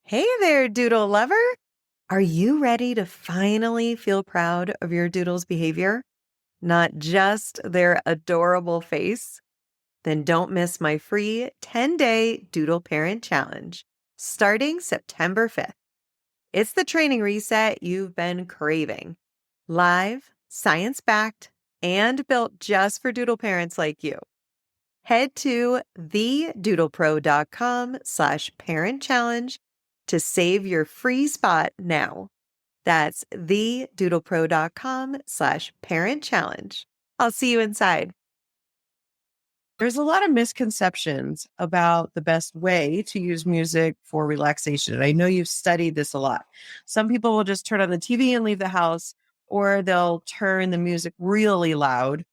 Hey there, Doodle lover. Are you ready to finally feel proud of your Doodle's behavior? Not just their adorable face? Then don't miss my free 10-day Doodle Parent Challenge starting September 5th. It's the training reset you've been craving. Live, science-backed, and built just for Doodle parents like you. Head to thedoodlepro.com/parent challenge to save your free spot now. That's thedoodlepro.com/parent challenge. I'll see you inside. There's a lot of misconceptions about the best way to use music for relaxation. And I know you've studied this a lot. Some people will just turn on the TV and leave the house, or they'll turn the music really loud,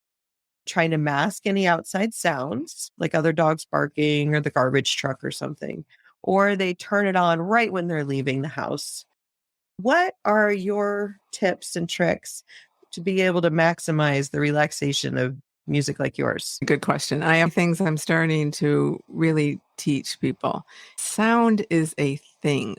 trying to mask any outside sounds, like other dogs barking or the garbage truck or something. Or they turn it on right when they're leaving the house. What are your tips and tricks to be able to maximize the relaxation of music like yours? Good question. I have things I'm starting to really teach people. Sound is a thing.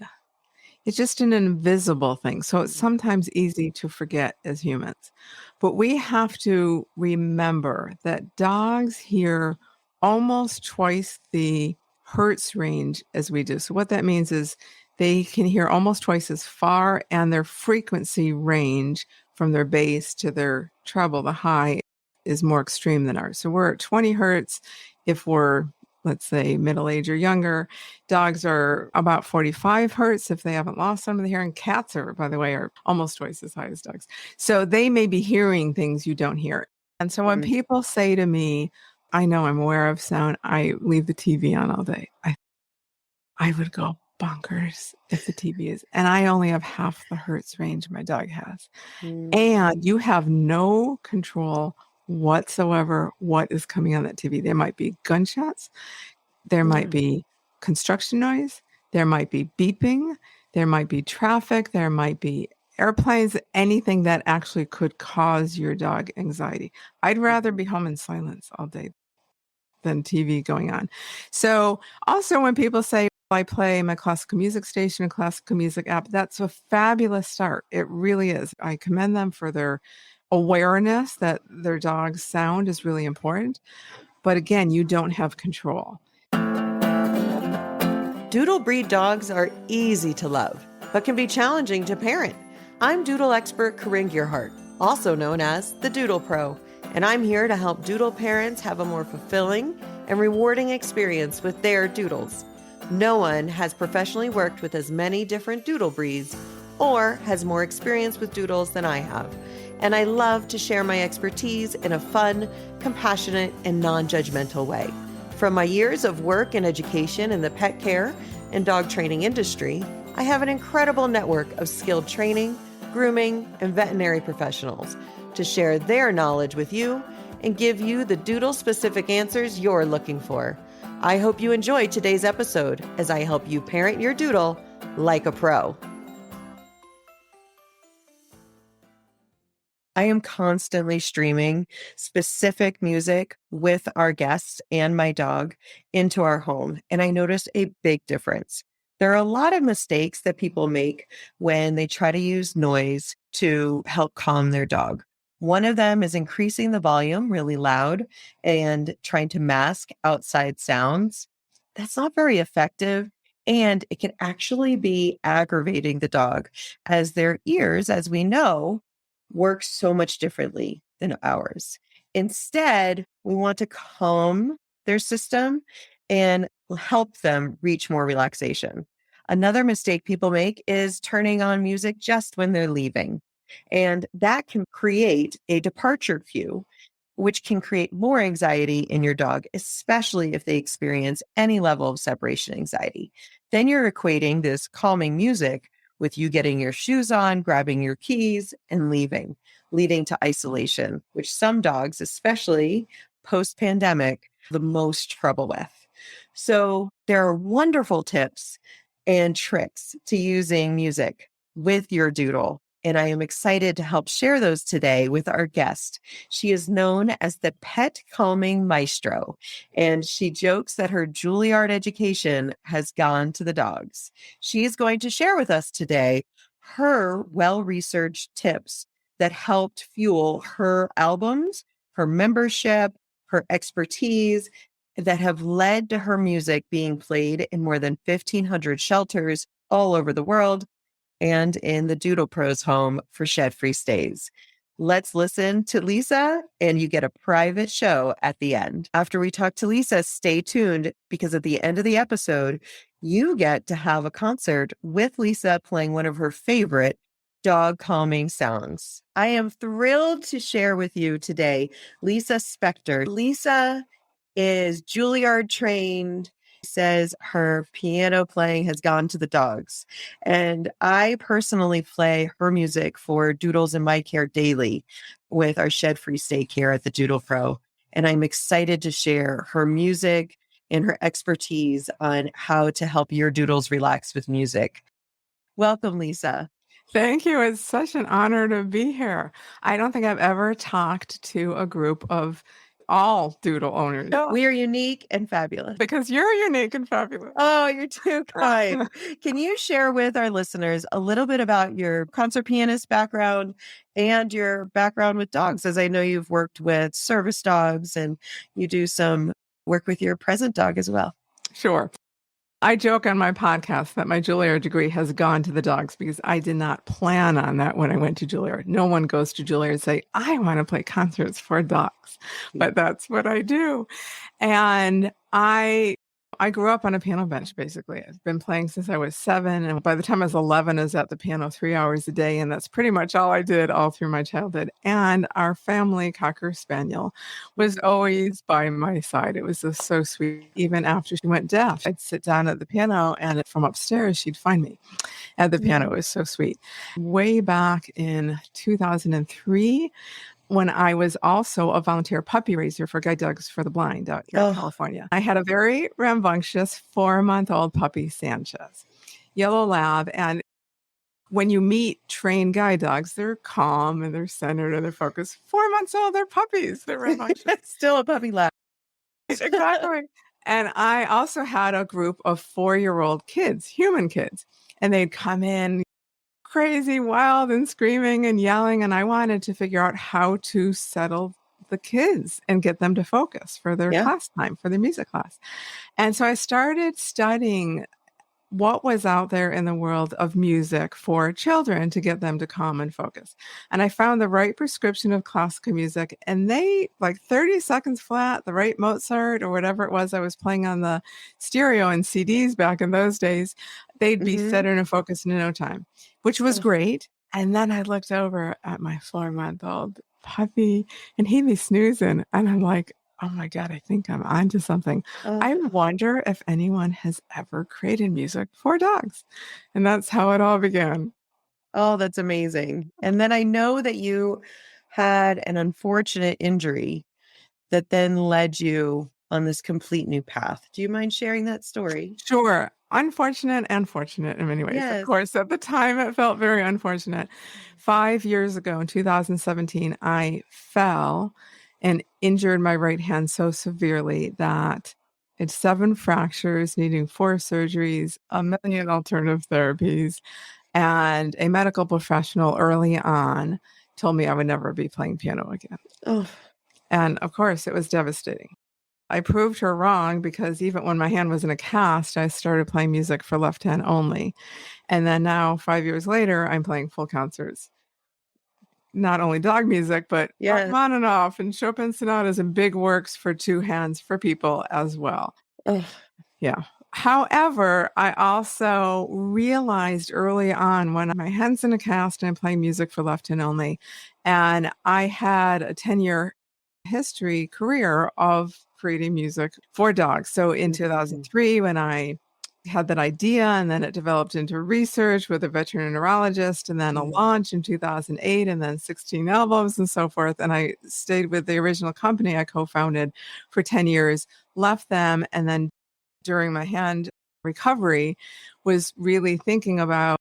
It's just an invisible thing. So it's sometimes easy to forget as humans. But we have to remember that dogs hear almost twice the hertz range as we do. So what that means is they can hear almost twice as far, and their frequency range from their bass to their treble, the high, is more extreme than ours. So we're at 20 hertz if we're, let's say, middle age or younger. Dogs are about 45 hertz if they haven't lost some of the hearing. Cats are, by the way, are almost twice as high as dogs. So they may be hearing things you don't hear. And so when people say to me, I know I'm aware of sound, I leave the TV on all day, I would go bonkers if the TV is, and I only have half the hertz range my dog has. And you have no control whatsoever what is coming on that TV. There might be gunshots, there might be construction noise, there might be beeping, there might be traffic, there might be airplanes, anything that actually could cause your dog anxiety. I'd rather be home in silence all day than TV going on. So also when people say, I play my classical music station and classical music app, that's a fabulous start. It really is. I commend them for their awareness that their dog's sound is really important. But again, you don't have control. Doodle breed dogs are easy to love, but can be challenging to parent. I'm Doodle expert Corinne Gearhart, also known as the Doodle Pro, and I'm here to help Doodle parents have a more fulfilling and rewarding experience with their Doodles. No one has professionally worked with as many different Doodle breeds or has more experience with Doodles than I have. And I love to share my expertise in a fun, compassionate, and non-judgmental way. From my years of work and education in the pet care and dog training industry, I have an incredible network of skilled training, grooming, and veterinary professionals to share their knowledge with you and give you the Doodle-specific answers you're looking for. I hope you enjoyed today's episode as I help you parent your Doodle like a pro. I am constantly streaming specific music with our guests and my dog into our home, and I noticed a big difference. There are a lot of mistakes that people make when they try to use noise to help calm their dog. One of them is increasing the volume really loud and trying to mask outside sounds. That's not very effective, and it can actually be aggravating the dog, as their ears, as we know, work so much differently than ours. Instead, we want to calm their system and help them reach more relaxation. Another mistake people make is turning on music just when they're leaving. And that can create a departure cue, which can create more anxiety in your dog, especially if they experience any level of separation anxiety. Then you're equating this calming music with you getting your shoes on, grabbing your keys, and leaving, leading to isolation, which some dogs, especially post-pandemic, have the most trouble with. So there are wonderful tips and tricks to using music with your Doodle And I am excited to help share those today with our guest. She is known as the pet calming maestro, and she jokes that her Juilliard education has gone to the dogs. She is going to share with us today her well-researched tips that helped fuel her albums, her membership, her expertise, that have led to her music being played in more than 1,500 shelters all over the world and in the Doodle Pro's home for shed-free stays. Let's listen to Lisa, and you get a private show at the end. After we talk to Lisa, stay tuned, because at the end of the episode, you get to have a concert with Lisa playing one of her favorite dog calming sounds. I am thrilled to share with you today Lisa Spector. Lisa is Juilliard trained, says her piano playing has gone to the dogs. And I personally play her music for Doodles in my care daily with our shed-free stay care at the Doodle Pro. And I'm excited to share her music and her expertise on how to help your doodles relax with music. Welcome, Lisa. Thank you. It's such an honor to be here. I don't think I've ever talked to a group of all doodle owners. We are unique and fabulous. Because you're unique and fabulous. Oh, you're too kind. Can you share with our listeners a little bit about your concert pianist background and your background with dogs? As I know you've worked with service dogs and you do some work with your present dog as well. Sure. I joke on my podcast that my Juilliard degree has gone to the dogs because I did not plan on that when I went to Juilliard. No one goes to Juilliard and say, I want to play concerts for dogs, but that's what I do. And I grew up on a piano bench, basically. I've been playing since I was 7. And by the time I was 11, I was at the piano 3 hours a day. And that's pretty much all I did all through my childhood. And our family Cocker Spaniel was always by my side. It was just so sweet. Even after she went deaf, I'd sit down at the piano and from upstairs, she'd find me at the piano. It was so sweet. Way back in 2003, when I was also a volunteer puppy raiser for guide dogs for the blind out here in California. I had a very rambunctious 4-month-old puppy, Sanchez, yellow lab. And when you meet trained guide dogs, they're calm and they're centered and they're focused. 4 months old, they're puppies. They're rambunctious. Still a puppy lab. Exactly. And I also had a group of 4-year-old kids, human kids, and they'd come in crazy, wild, and screaming and yelling. And I wanted to figure out how to settle the kids and get them to focus for their class time, for their music class. And so I started studying what was out there in the world of music for children to get them to calm and focus. And I found the right prescription of classical music, and they, like 30 seconds flat, the right Mozart or whatever it was I was playing on the stereo and CDs back in those days, they'd be centered and focused in no time, which was great. And then I looked over at my 4-month-old puppy and he'd be snoozing. And I'm like, oh my God, I think I'm onto something. I wonder if anyone has ever created music for dogs. And that's how it all began. Oh, that's amazing. And then I know that you had an unfortunate injury that then led you on this complete new path. Do you mind sharing that story? Sure. Unfortunate and fortunate in many ways. Yes. Of course, at the time, it felt very unfortunate. 5 years ago, in 2017, I fell and injured my right hand so severely that it's 7 fractures, needing 4 surgeries, a million alternative therapies, and a medical professional early on told me I would never be playing piano again. Oh, And of course, it was devastating. I proved her wrong because even when my hand was in a cast, I started playing music for left hand only. And then now, 5 years later, I'm playing full concerts. Not only dog music, but Rachmaninoff and Chopin sonatas and big works for 2 hands for people as well. Yeah. However, I also realized early on when my hand's in a cast and I'm playing music for left hand only, and I had a 10-year career of creating music for dogs. So in 2003, when I had that idea, and then it developed into research with a veterinary neurologist, and then a launch in 2008, and then 16 albums and so forth. And I stayed with the original company I co-founded for 10 years, left them, and then during my hand recovery was really thinking about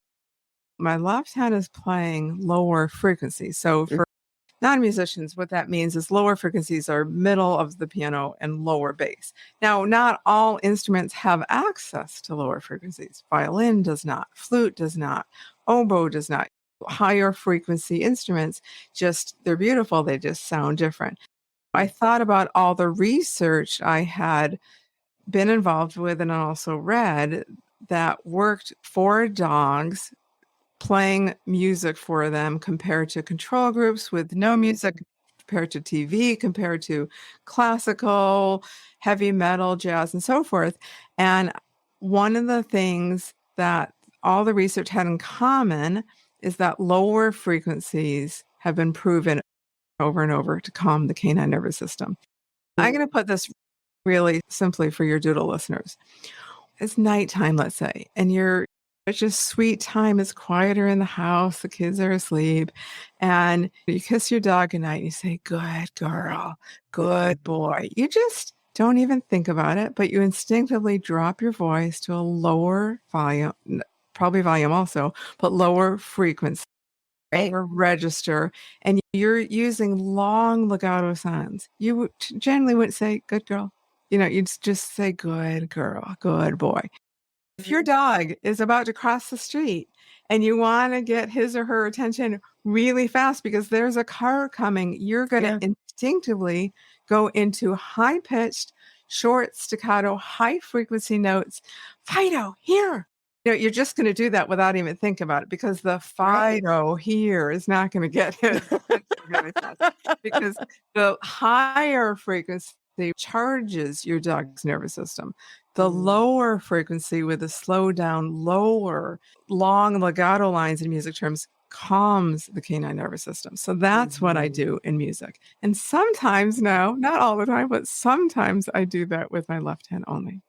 My left hand is playing lower frequencies. So for non-musicians, what that means is lower frequencies are middle of the piano and lower bass. Now, not all instruments have access to lower frequencies. Violin does not, flute does not, oboe does not. Higher frequency instruments, they're beautiful, they just sound different. I thought about all the research I had been involved with and also read that worked for dogs, playing music for them compared to control groups with no music, compared to TV, compared to classical, heavy metal, jazz, and so forth. And one of the things that all the research had in common is that lower frequencies have been proven over and over to calm the canine nervous system. I'm going to put this really simply for your Doodle listeners. It's nighttime, let's say, and it's just sweet time. It's quieter in the house. The kids are asleep. And you kiss your dog goodnight and you say, good girl, good boy. You just don't even think about it, but you instinctively drop your voice to a lower volume, probably volume also, but lower frequency. Or register, and you're using long legato sounds. You generally wouldn't say good girl. You'd just say good girl, good boy. If your dog is about to cross the street and you want to get his or her attention really fast because there's a car coming, you're going to instinctively go into high-pitched, short staccato, high-frequency notes. Fido, here. You're just going to do that without even thinking about it because the Fido here is not going to get hit really fast because the higher frequency charges your dog's nervous system. The lower frequency with the slow down, lower, long legato lines in music terms calms the canine nervous system. So that's what I do in music. And sometimes now, not all the time, but sometimes I do that with my left hand only.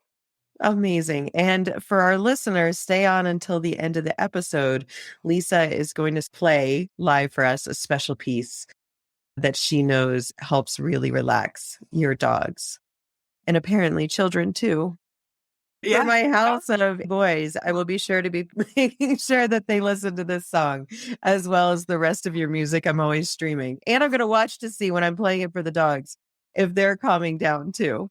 Amazing. And for our listeners, stay on until the end of the episode. Lisa is going to play live for us a special piece that she knows helps really relax your dogs and apparently children too. Yeah. For my house of boys, I will be sure to be making sure that they listen to this song as well as the rest of your music. I'm always streaming. And I'm going to watch to see when I'm playing it for the dogs if they're calming down too.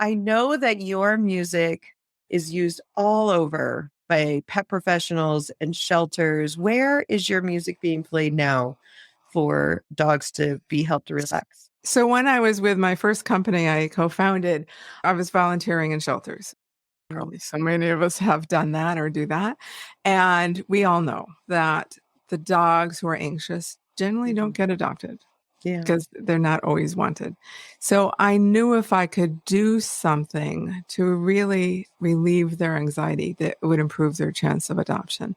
I know that your music is used all over by pet professionals and shelters. Where is your music being played now for dogs to be helped to relax? So when I was with my first company I co-founded, I was volunteering in shelters. Probably so many of us have done that or do that. And we all know that the dogs who are anxious generally don't get adopted. Because they're not always wanted. So I knew if I could do something to really relieve their anxiety, that it would improve their chance of adoption.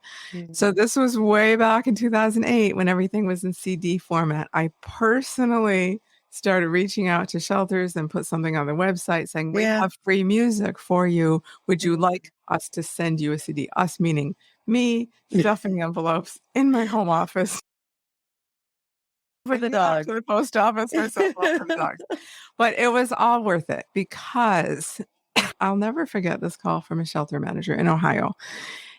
So this was way back in 2008 when everything was in CD format. I personally started reaching out to shelters and put something on the website saying, we have free music for you. Would you like us to send you a CD? Us meaning me stuffing envelopes in my home office. For the dog, to the post office myself for the dogs. But it was all worth it because I'll never forget this call from a shelter manager in Ohio.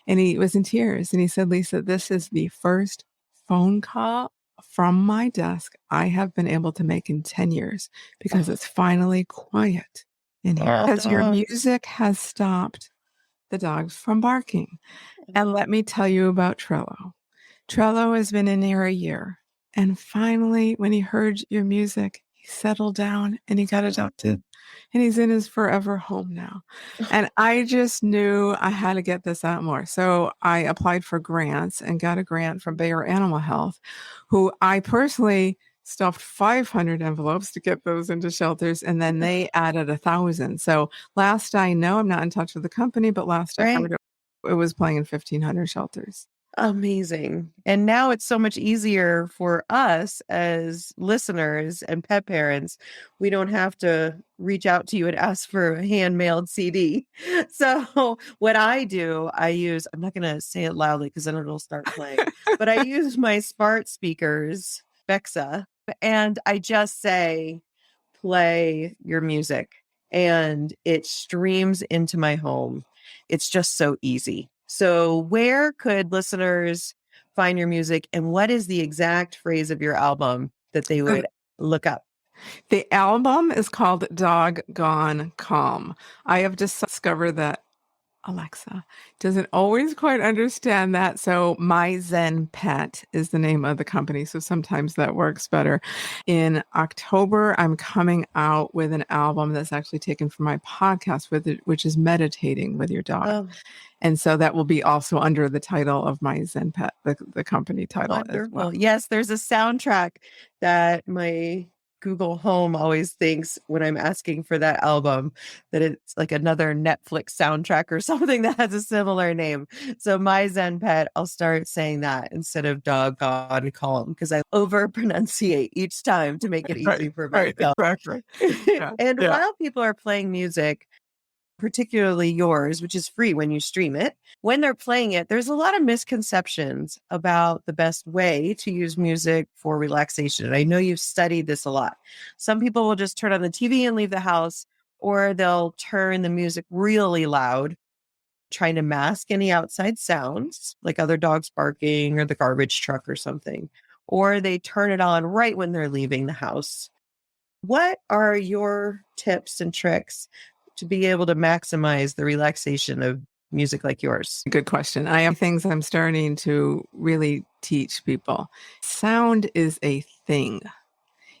And he was in tears. And he said, Lisa, this is the first phone call from my desk I have been able to make in 10 years because it's finally quiet in here. Because your music has stopped the dogs from barking. And let me tell you about Trello. Trello has been in here a year. And finally, when he heard your music, he settled down and he got adopted. And he's in his forever home now. And I just knew I had to get this out more. So I applied for grants and got a grant from Bayer Animal Health, who I personally stuffed 500 envelopes to get those into shelters. And then they added 1,000. So last I know, I'm not in touch with the company, but last I heard it was playing in 1,500 shelters. Amazing. And now it's so much easier for us as listeners and pet parents. We don't have to reach out to you and ask for a hand-mailed CD. So what I do, I'm not going to say it loudly because then it'll start playing, but I use my smart speakers, Bexa, and I just say, play your music, and it streams into my home. It's just so easy. So where could listeners find your music, and what is the exact phrase of your album that they would look up? The album is called Doggone Calm. I have discovered that Alexa doesn't always quite understand that. So My Zen Pet is the name of the company. So sometimes that works better. In October, I'm coming out with an album that's actually taken from my podcast which is Meditating with Your Dog. Oh, And so that will be also under the title of My Zen Pet, the company title as wonderful. well. Yes, there's a soundtrack that my Google Home always thinks when I'm asking for that album that it's like another Netflix soundtrack or something that has a similar name. So My Zen Pet, I'll start saying that instead of Doggone Calm because I over pronunciate each time to make it easy for myself. Exactly. Yeah, And yeah. while people are playing music, particularly yours, which is free when you stream it, when they're playing it, there's a lot of misconceptions about the best way to use music for relaxation. And I know you've studied this a lot. Some people will just turn on the TV and leave the house, or they'll turn the music really loud, trying to mask any outside sounds, like other dogs barking or the garbage truck or something, or they turn it on right when they're leaving the house. What are your tips and tricks to be able to maximize the relaxation of music like yours? Good question. I have things I'm starting to really teach people. Sound is a thing.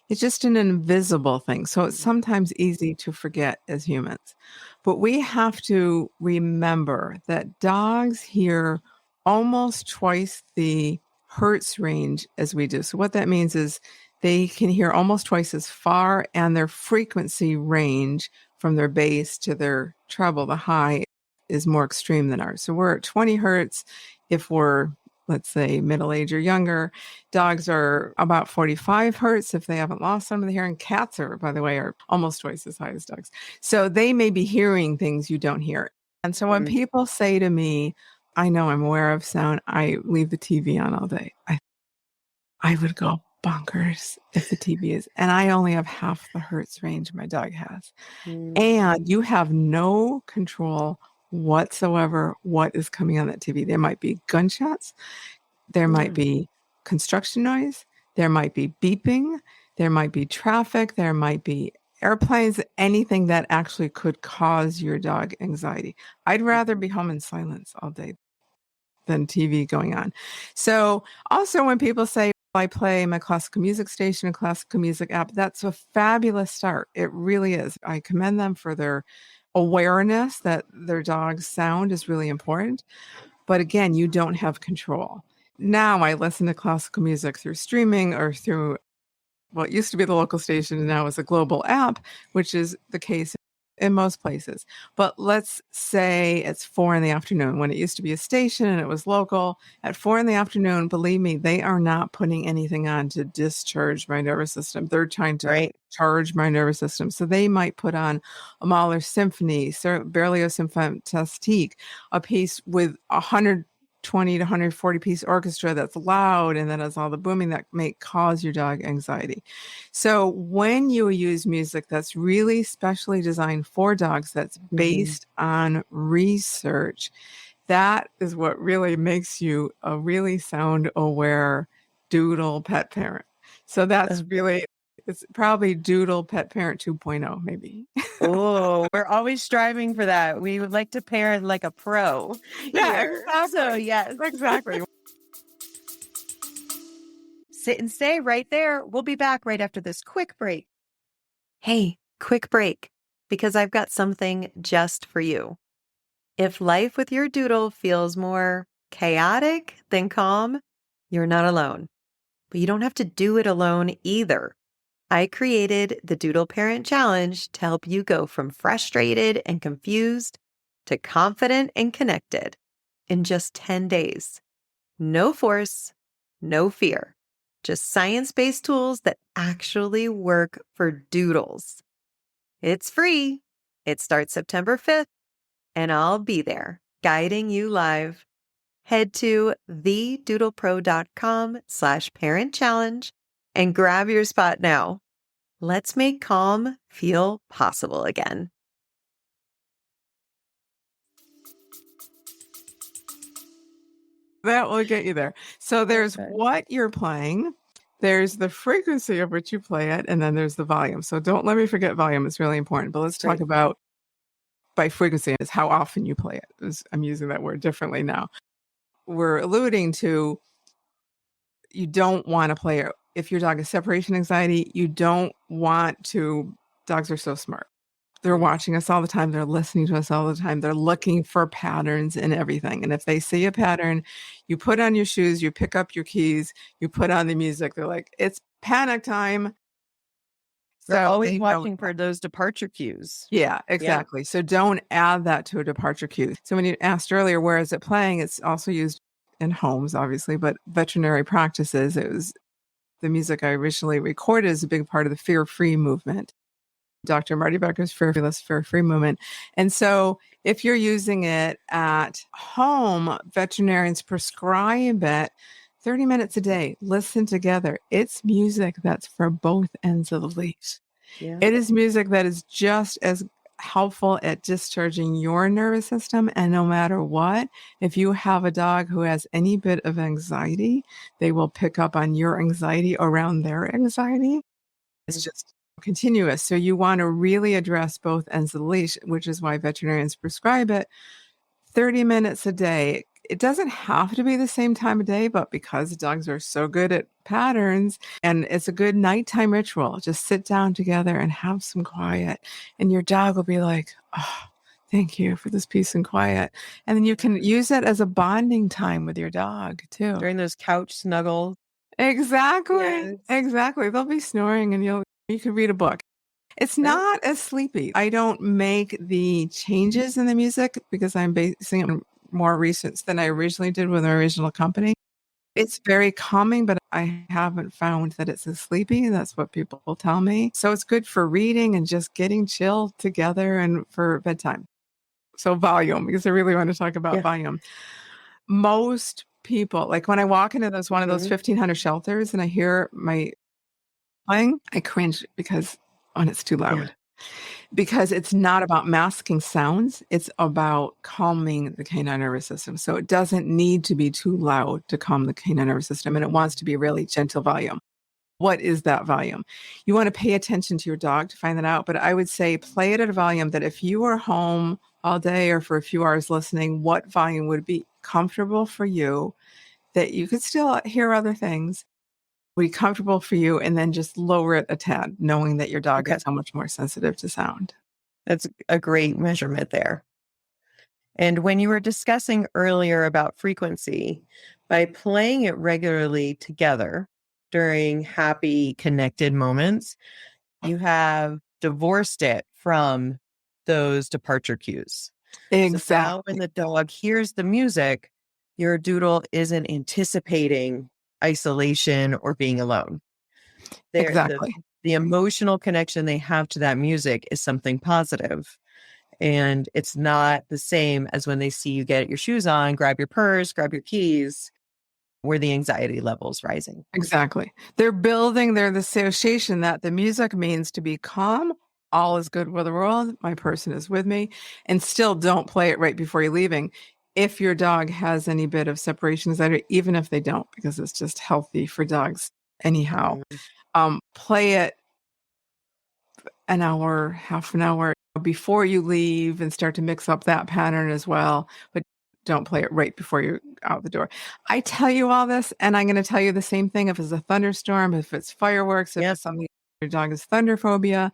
It's just an invisible thing. So it's sometimes easy to forget as humans. But we have to remember that dogs hear almost twice the hertz range as we do. So what that means is they can hear almost twice as far, and their frequency range from their bass to their treble, the high, is more extreme than ours. So we're at 20 hertz if we're, let's say, middle age or younger. Dogs are about 45 hertz if they haven't lost some of the hearing. Cats are, by the way, are almost twice as high as dogs. So they may be hearing things you don't hear. And so when people say to me, I know I'm aware of sound, I leave the TV on all day, I would go bonkers if the TV is, and I only have half the hertz range my dog has. And you have no control whatsoever what is coming on that TV. There might be gunshots, there might be construction noise, there might be beeping, there might be traffic, there might be airplanes, anything that actually could cause your dog anxiety. I'd rather be home in silence all day than TV going on. So also when people say, I play my classical music station and classical music app, that's a fabulous start. It really is. I commend them for their awareness that their dog's sound is really important. But again, you don't have control. Now I listen to classical music through streaming or through what used to be the local station and now is a global app, which is the case in most places. But let's say it's 4 p.m. when it used to be a station and it was local. At 4 p.m, believe me, they are not putting anything on to discharge my nervous system. They're trying to charge my nervous system. So they might put on a Mahler symphony, Berlioz Fantastique, a piece with 120 to 140 piece orchestra that's loud and that has all the booming that may cause your dog anxiety. So when you use music that's really specially designed for dogs, that's based on research, that is what really makes you a really sound aware Doodle pet parent. So that's really, it's probably Doodle pet parent 2.0 maybe. Oh, we're always striving for that. We would like to parent like a pro. Yeah, here. exactly. So yes, Exactly. Sit and stay right there. We'll be back right after this quick break. Hey, quick break, because I've got something just for you. If life with your doodle feels more chaotic than calm, you're not alone. But you don't have to do it alone either. I created the Doodle Parent Challenge to help you go from frustrated and confused to confident and connected in just 10 days. No force, no fear, just science-based tools that actually work for doodles. It's free. It starts September 5th, and I'll be there guiding you live. Head to thedoodlepro.com/parent challenge and grab your spot now. Let's make calm feel possible again. That will get you there. So there's Okay. what you're playing, there's the frequency of which you play it, and then there's the volume. So don't let me forget volume. It's really important. But let's talk Great. about by frequency is how often you play it. I'm using that word differently now. We're alluding to you don't want to play it. If your dog has separation anxiety, you don't want to. Dogs are so smart. They're watching us all the time. They're listening to us all the time. They're looking for patterns in everything. And if they see a pattern, you put on your shoes, you pick up your keys, you put on the music. They're like, it's panic time. They're So always they know watching for those departure cues. yeah, exactly. So don't add that to a departure cue. So when you asked earlier, where is it playing? It's also used in homes, obviously, but veterinary practices. It was the music I originally recorded is a big part of the fear-free movement. Dr. Marty Becker's Fearless Fear-Free movement. And so if you're using it at home, veterinarians prescribe it 30 minutes a day. Listen together. It's music that's for both ends of the leash. Yeah. It is music that is just as helpful at discharging your nervous system. And no matter what, if you have a dog who has any bit of anxiety, they will pick up on your anxiety around their anxiety. It's just continuous. So you want to really address both ends of the leash, which is why veterinarians prescribe it 30 minutes a day. It doesn't have to be the same time of day, but because dogs are so good at patterns and it's a good nighttime ritual, just sit down together and have some quiet. And your dog will be like, oh, thank you for this peace and quiet. And then you can use it as a bonding time with your dog too. During those couch snuggles. Exactly. Yes. Exactly. They'll be snoring and you can read a book. It's not as sleepy. I don't make the changes in the music because I'm basing it on more recent than I originally did with my original company. It's very calming, but I haven't found that it's as sleepy. That's what people will tell me. So it's good for reading and just getting chill together and for bedtime. So volume, because I really want to talk about volume. Most people, like when I walk into one of those 1,500 shelters and I hear my playing, I cringe because it's too loud. Because it's not about masking sounds, it's about calming the canine nervous system. So it doesn't need to be too loud to calm the canine nervous system, and it wants to be a really gentle volume. What is that volume? You want to pay attention to your dog to find that out, but I would say play it at a volume that if you were home all day or for a few hours listening, what volume would be comfortable for you, that you could still hear other things, would be comfortable for you, and then just lower it a tad, knowing that your dog is so much more sensitive to sound. That's a great measurement there. And when you were discussing earlier about frequency, by playing it regularly together during happy, connected moments, you have divorced it from those departure cues. Exactly. So now when the dog hears the music, your doodle isn't anticipating isolation or being alone. Exactly. The emotional connection they have to that music is something positive. And it's not the same as when they see you get your shoes on, grab your purse, grab your keys, where the anxiety level's rising. Exactly. They're building the association that the music means to be calm, all is good with the world, my person is with me, and still don't play it right before you're leaving. If your dog has any bit of separation anxiety, even if they don't, because it's just healthy for dogs anyhow, play it an hour, half an hour before you leave and start to mix up that pattern as well. But don't play it right before you're out the door. I tell you all this, and I'm going to tell you the same thing if it's a thunderstorm, if it's fireworks, if it's something, your dog is thunder phobia.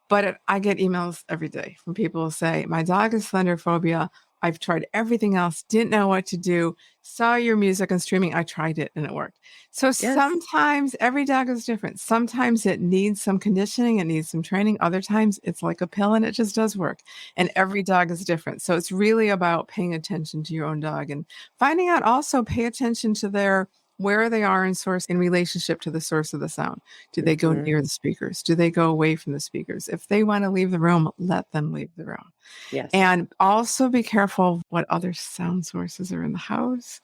But I get emails every day from people who say, my dog is thunder phobia. I've tried everything else, didn't know what to do, saw your music and streaming. I tried it and it worked. So sometimes every dog is different. Sometimes it needs some conditioning, it needs some training. Other times it's like a pill and it just does work. And every dog is different. So it's really about paying attention to your own dog and finding out also pay attention to where they are in relationship to the source of the sound. Do they go near the speakers? Do they go away from the speakers? If they want to leave the room, let them leave the room. Yes. And also be careful what other sound sources are in the house,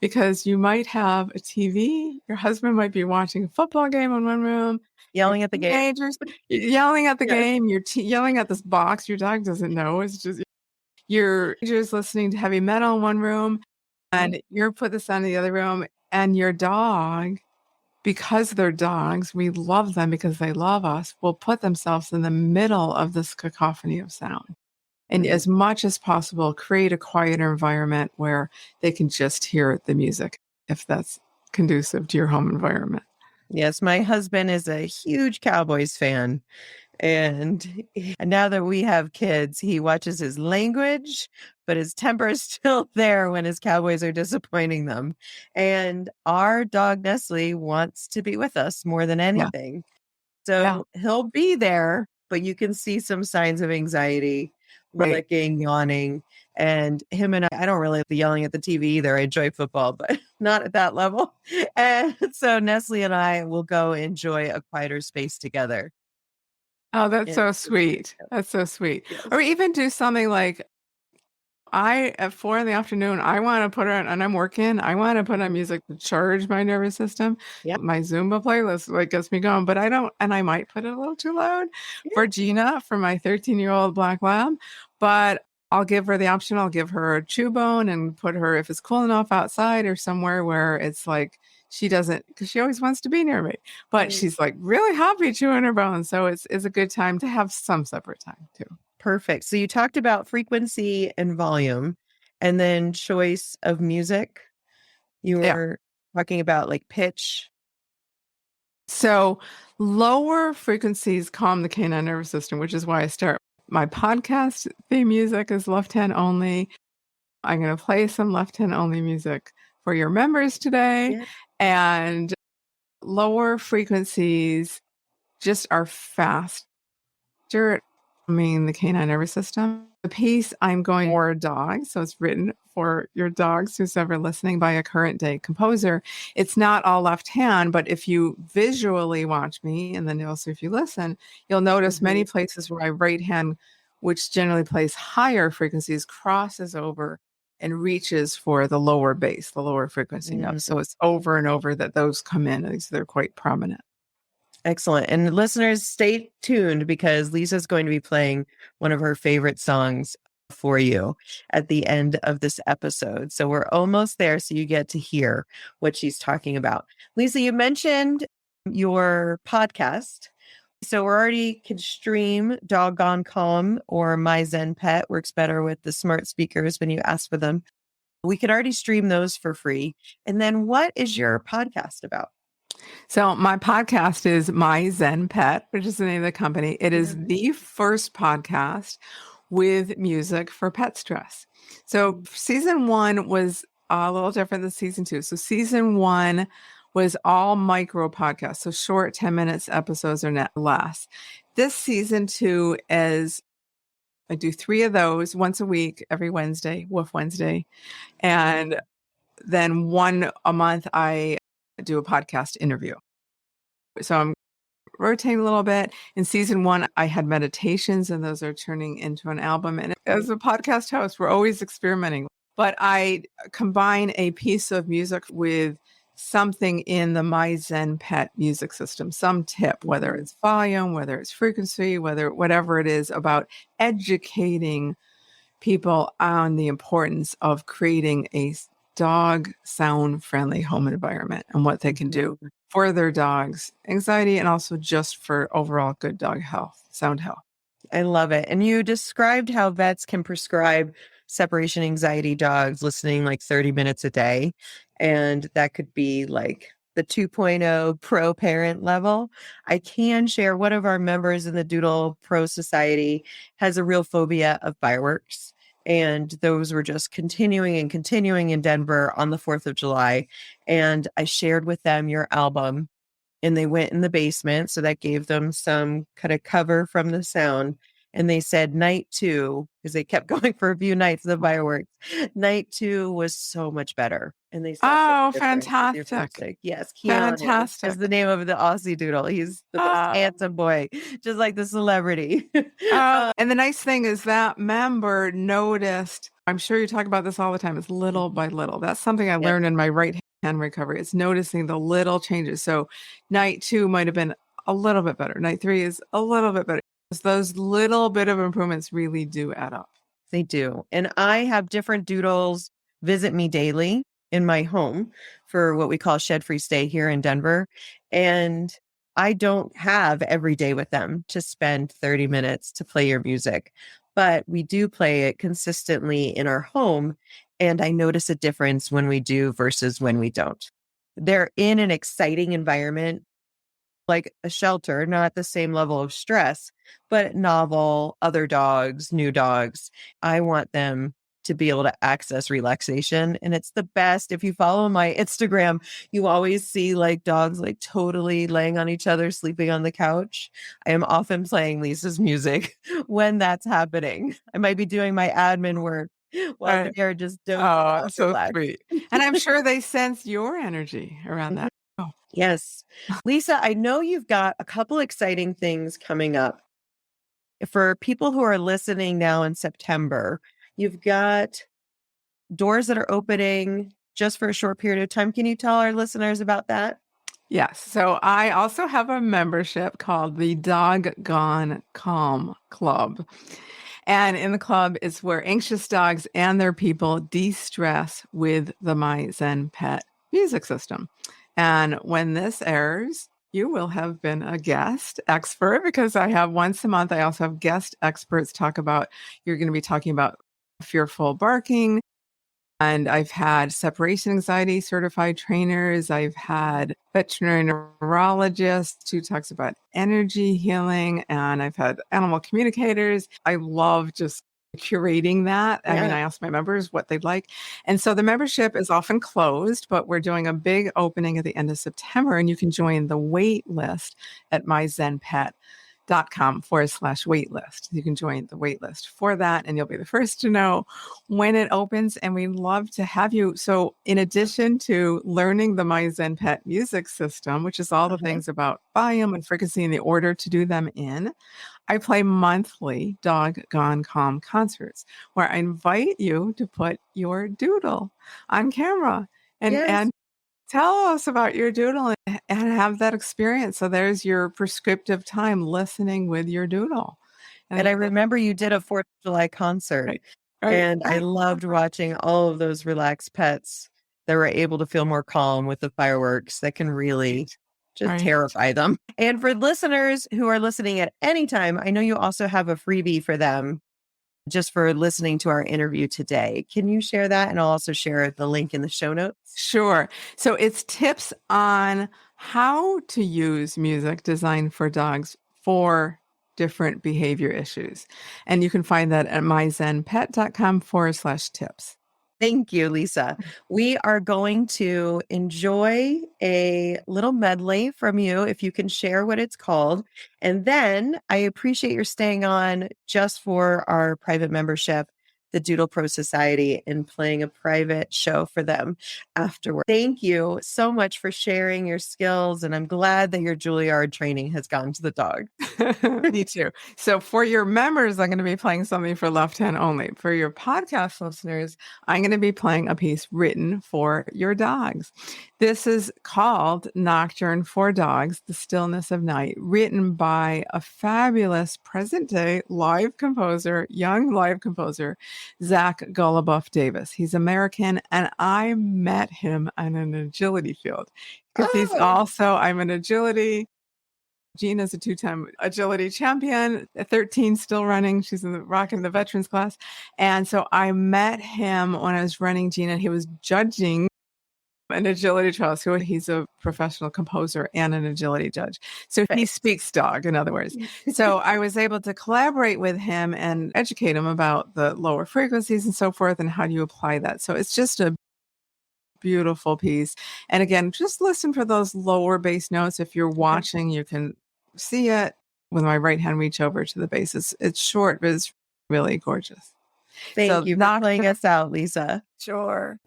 because you might have a TV. Your husband might be watching a football game in one room. Yelling at the game. Yelling at the game. You're yelling at this box your dog doesn't know. It's just you're just listening to heavy metal in one room. and you're put this on in the other room, and your dog, because they're dogs, we love them because they love us, will put themselves in the middle of this cacophony of sound. And as much as possible, create a quieter environment where they can just hear the music, if that's conducive to your home environment. Yes, my husband is a huge Cowboys fan. And now that we have kids, he watches his language, but his temper is still there when his Cowboys are disappointing them. And our dog Nestle wants to be with us more than anything. So he'll be there, but you can see some signs of anxiety, licking, yawning. And him and I don't really be yelling at the TV either. I enjoy football, but not at that level. And so Nestle and I will go enjoy a quieter space together. Oh, that's so sweet. That's so sweet. Yes. Or even do something like, at 4 PM, I want to put on, and I'm working, I want to put on music to charge my nervous system. My Zumba playlist gets me going, but I don't, and I might put it a little too loud for Gina, for my 13-year-old black lab, but I'll give her the option. I'll give her a chew bone and put her, if it's cool enough, outside or somewhere where it's like, she doesn't, because she always wants to be near me, but she's like really happy chewing her bone. So it's a good time to have some separate time too. Perfect. So you talked about frequency and volume, and then choice of music. You were talking about like pitch. So lower frequencies calm the canine nervous system, which is why I start my podcast theme music is left hand only. I'm going to play some left hand only music for your members today. And lower frequencies just are faster. The canine nervous system. The piece I'm going for dogs, so it's written for your dogs, who's ever listening, by a current day composer. It's not all left hand, but if you visually watch me, and then also if you listen, you'll notice many places where my right hand, which generally plays higher frequencies, crosses over and reaches for the lower bass, the lower frequency notes. So it's over and over that those come in, and they're quite prominent. Excellent. And listeners, stay tuned because Lisa's going to be playing one of her favorite songs for you at the end of this episode. So we're almost there. So you get to hear what she's talking about. Lisa, you mentioned your podcast. So we're already can stream Doggone Calm or My Zen Pet works better with the smart speakers when you ask for them. We can already stream those for free. And then what is your podcast about? So my podcast is My Zen Pet, which is the name of the company. It is the first podcast with music for pet stress. So season 1 was a little different than season 2. So season 1 was all micro podcasts, so short 10 minutes episodes or less. This season 2 is, I do 3 of those once a week, every Wednesday, Woof Wednesday. And then 1 a month, I do a podcast interview. So I'm rotating a little bit. In season 1, I had meditations, and those are turning into an album. And as a podcast host, we're always experimenting. But I combine a piece of music with something in the My Zen Pet music system, some tip, whether it's volume, whether it's frequency, whatever it is, about educating people on the importance of creating a dog sound friendly home environment and what they can do for their dog's anxiety and also just for overall good dog health, sound health. I love it. And you described how vets can prescribe separation anxiety dogs listening like 30 minutes a day. And that could be like the 2.0 pro parent level. I can share one of our members in the Doodle Pro Society has a real phobia of fireworks. And those were just continuing in Denver on the 4th of July. And I shared with them your album, and they went in the basement. So that gave them some kind of cover from the sound. And they said night 2, because they kept going for a few nights of the fireworks. Night 2 was so much better. And they saw fantastic. Yes, Keanu fantastic is the name of the Aussie Doodle. He's the most handsome boy, just like the celebrity. And the nice thing is that member noticed, I'm sure you talk about this all the time, it's little by little. That's something I learned in my right hand recovery. It's noticing the little changes. So night 2 might have been a little bit better. Night 3 is a little bit better. Those little bit of improvements really do add up. They do. And I have different doodles visit me daily in my home for what we call shed-free stay here in Denver. And I don't have every day with them to spend 30 minutes to play your music, but we do play it consistently in our home. And I notice a difference when we do versus when we don't. They're in an exciting environment, like a shelter, not the same level of stress, but novel, other dogs, new dogs. I want them to be able to access relaxation. And it's the best. If you follow my Instagram, you always see like dogs like totally laying on each other, sleeping on the couch. I am often playing Lisa's music when that's happening. I might be doing my admin work while Right. they're just dozing Oh, off, that's so relaxed. sweet. And I'm sure they sense your energy around that. Oh, Yes. Lisa, I know you've got a couple exciting things coming up. For people who are listening now in September, you've got doors that are opening just for a short period of time. Can you tell our listeners about that? yes. So I also have a membership called the Doggone Calm Club. And in the club is where anxious dogs and their people de-stress with the My Zen Pet music system. And when this airs, you will have been a guest expert because I have once a month. I also have guest experts you're going to be talking about fearful barking. And I've had separation anxiety certified trainers. I've had veterinary neurologists who talks about energy healing. And I've had animal communicators. I love just curating that. I mean, Yeah. I ask my members what they'd like. And so the membership is often closed, but we're doing a big opening at the end of September. And you can join the wait list at myzenpet.com/wait list. You can join the wait list for that, and you'll be the first to know when it opens. And we'd love to have you. So, in addition to learning the My Zen Pet music system, which is all the things about volume and frequency and the order to do them in, I play monthly Dog Gone Calm concerts where I invite you to put your doodle on camera and Yes. tell us about your doodle and have that experience. So there's your prescriptive time listening with your doodle. And I remember you did a 4th of July concert, right, right. and I loved watching all of those relaxed pets that were able to feel more calm with the fireworks that can really just Right. terrify them. And for listeners who are listening at any time, I know you also have a freebie for them just for listening to our interview today. Can you share that? And I'll also share the link in the show notes. Sure. So it's tips on how to use music designed for dogs for different behavior issues. And you can find that at myzenpet.com/tips. Thank you, Lisa. We are going to enjoy a little medley from you if you can share what it's called. And then I appreciate your staying on just for our private membership, the Doodle Pro Society, and playing a private show for them afterward. Thank you so much for sharing your skills. And I'm glad that your Juilliard training has gotten to the dog. Me too. So for your members, I'm going to be playing something for left hand only. For your podcast listeners, I'm going to be playing a piece written for your dogs. This is called Nocturne for Dogs, The Stillness of Night, written by a fabulous present day young live composer, Zach Gulaboff Davis. He's American, and I met him on an agility field because I'm an agility. Gina's a 2-time agility champion, 13 still running. She's rocking the veterans class. And so I met him when I was running Gina. He was judging an agility trial. So he's a professional composer and an agility judge. So he speaks dog, in other words. So I was able to collaborate with him and educate him about the lower frequencies and so forth and how do you apply that. So it's just a beautiful piece. And again, just listen for those lower bass notes. If you're watching, you can see it with my right hand reach over to the bass. It's short, but it's really gorgeous. Thank you for playing us out, Lisa. Sure.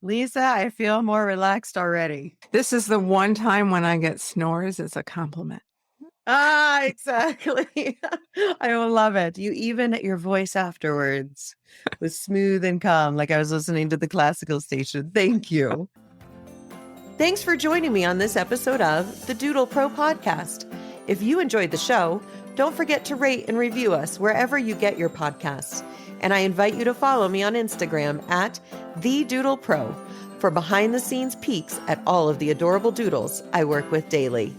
Lisa, I feel more relaxed already. This is the one time when I get snores. It's a compliment. Ah, exactly. I will love it. You even your voice afterwards was smooth and calm, like I was listening to the classical station. Thank you. Thanks for joining me on this episode of the Doodle Pro podcast. If you enjoyed the show, don't forget to rate and review us wherever you get your podcasts. And I invite you to follow me on Instagram at @TheDoodlePro for behind-the-scenes peeks at all of the adorable doodles I work with daily.